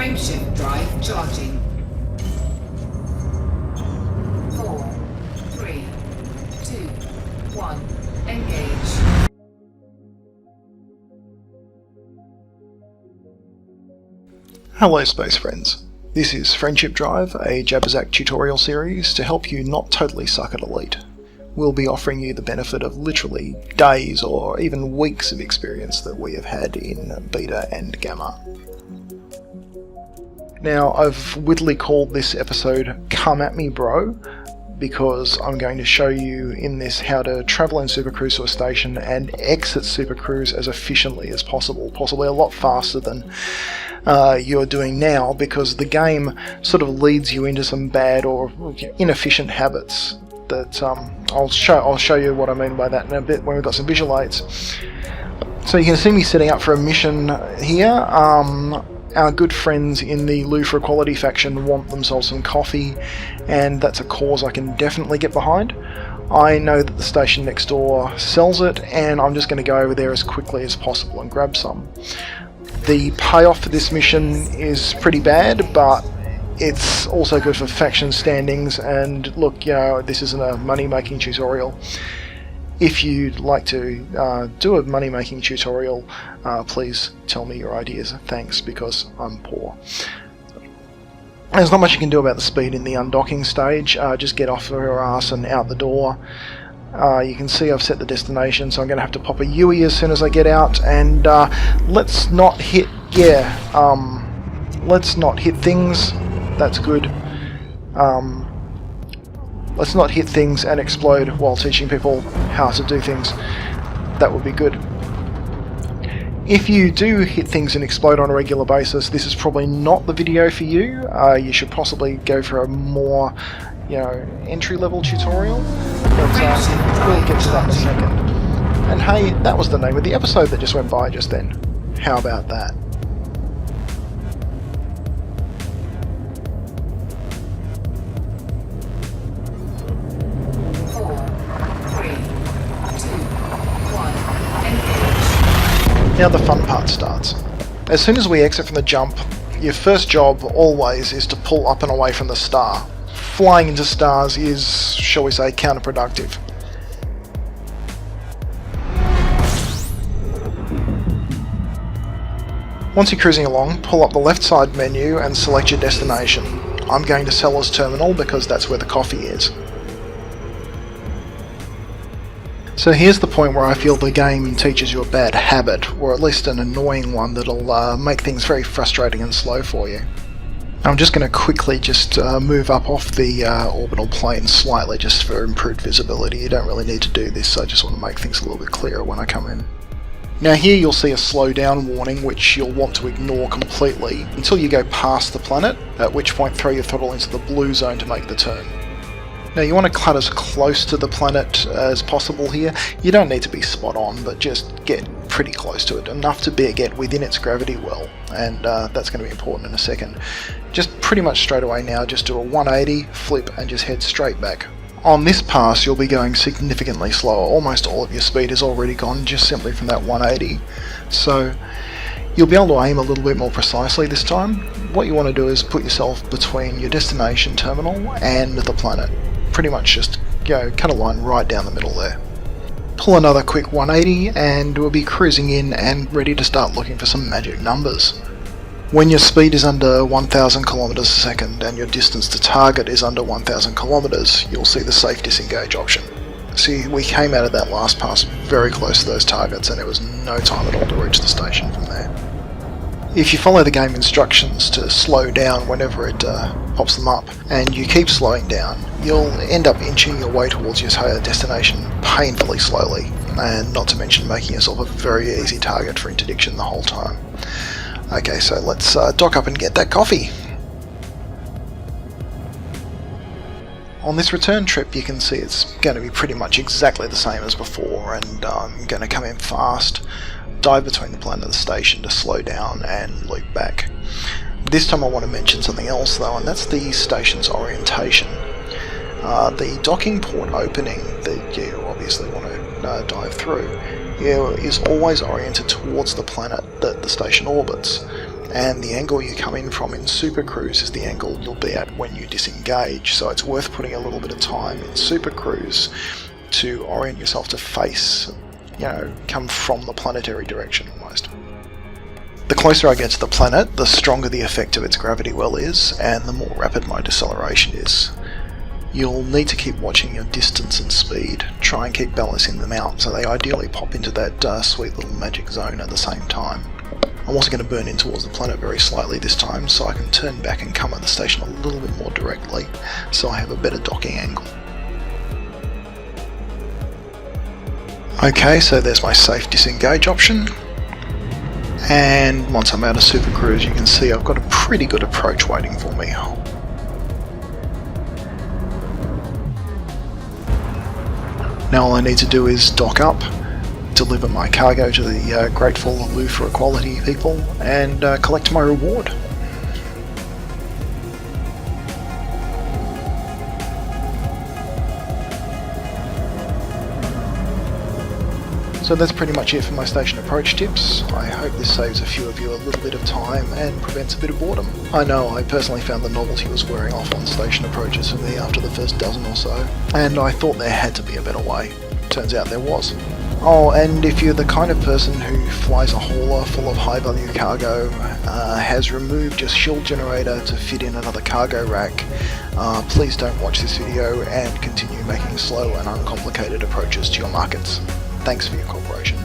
Frameshift drive charging. 4, 3, 2, 1. Engage. Hello space friends, this is Friendship Drive, a Jabberzack tutorial series to help you not totally suck at Elite. We'll be offering you the benefit of literally days or even weeks of experience that we have had in Beta and Gamma. Now, I've wittily called this episode Come At Me Bro, because I'm going to show you in this how to travel in supercruise to a station and exit supercruise as efficiently as possible, possibly a lot faster than you're doing now, because the game sort of leads you into some bad or inefficient habits that I'll show you what I mean by that in a bit when we've got some visual aids. So you can see me setting up for a mission here. Our good friends in the Lou for Equality faction want themselves some coffee, and that's a cause I can definitely get behind. I know that the station next door sells it, and I'm just going to go over there as quickly as possible and grab some. The payoff for this mission is pretty bad, but it's also good for faction standings, and look, you know, this isn't a money-making tutorial. If you'd like to do a money-making tutorial, please tell me your ideas, thanks, because I'm poor. There's not much you can do about the speed in the undocking stage, just get off your ass and out the door. You can see I've set the destination, so I'm going to have to pop a UE as soon as I get out, and let's not hit things, that's good. Let's not hit things and explode while teaching people how to do things. That would be good. If you do hit things and explode on a regular basis, this is probably not the video for you. You should possibly go for a more, entry-level tutorial. But we'll get to that in a second. And hey, that was the name of the episode that just went by just then. How about that? Now the fun part starts. As soon as we exit from the jump, your first job always is to pull up and away from the star. Flying into stars is, shall we say, counterproductive. Once you're cruising along, pull up the left side menu and select your destination. I'm going to Seller's Terminal because that's where the coffee is. So here's the point where I feel the game teaches you a bad habit, or at least an annoying one that'll make things very frustrating and slow for you. I'm just going to quickly just move up off the orbital plane slightly just for improved visibility. You don't really need to do this, I just want to make things a little bit clearer when I come in. Now here you'll see a slow down warning which you'll want to ignore completely until you go past the planet, at which point throw your throttle into the blue zone to make the turn. Now you want to cut as close to the planet as possible here. You don't need to be spot on, but just get pretty close to it, enough to get within its gravity well, and that's going to be important in a second. Just pretty much straight away now, just do a 180, flip, and just head straight back. On this pass you'll be going significantly slower. Almost all of your speed is already gone just simply from that 180. So you'll be able to aim a little bit more precisely this time. What you want to do is put yourself between your destination terminal and the planet. Pretty much just cut a line right down the middle there. Pull another quick 180 and we'll be cruising in and ready to start looking for some magic numbers. When your speed is under 1000 km a second and your distance to target is under 1000 km, you'll see the safe disengage option. See, we came out of that last pass very close to those targets and it was no time at all to reach the station from there. If you follow the game instructions to slow down whenever it pops them up, and you keep slowing down, you'll end up inching your way towards your destination painfully slowly, and not to mention making yourself a very easy target for interdiction the whole time. Okay, so let's dock up and get that coffee. On this return trip you can see it's going to be pretty much exactly the same as before, and I'm going to come in fast, dive between the planet and the station to slow down and loop back. This time I want to mention something else though, and that's the station's orientation. The docking port opening that you obviously want to dive through is always oriented towards the planet that the station orbits. and the angle you come in from in supercruise is the angle you'll be at when you disengage, so it's worth putting a little bit of time in supercruise to orient yourself to face, come from the planetary direction almost. The closer I get to the planet, the stronger the effect of its gravity well is, and the more rapid my deceleration is. You'll need to keep watching your distance and speed. Try and keep balancing them out so they ideally pop into that sweet little magic zone at the same time. I'm also going to burn in towards the planet very slightly this time so I can turn back and come at the station a little bit more directly so I have a better docking angle. Okay, so there's my safe disengage option. And once I'm out of supercruise, you can see I've got a pretty good approach waiting for me. Now all I need to do is dock up, deliver my cargo to the grateful aloof for equality people, and collect my reward. So that's pretty much it for my station approach tips. I hope this saves a few of you a little bit of time and prevents a bit of boredom. I know I personally found the novelty was wearing off on station approaches for me after the first dozen or so, and I thought there had to be a better way. Turns out there was. Oh, and if you're the kind of person who flies a hauler full of high value cargo, has removed your shield generator to fit in another cargo rack, please don't watch this video and continue making slow and uncomplicated approaches to your markets. Thanks for your cooperation.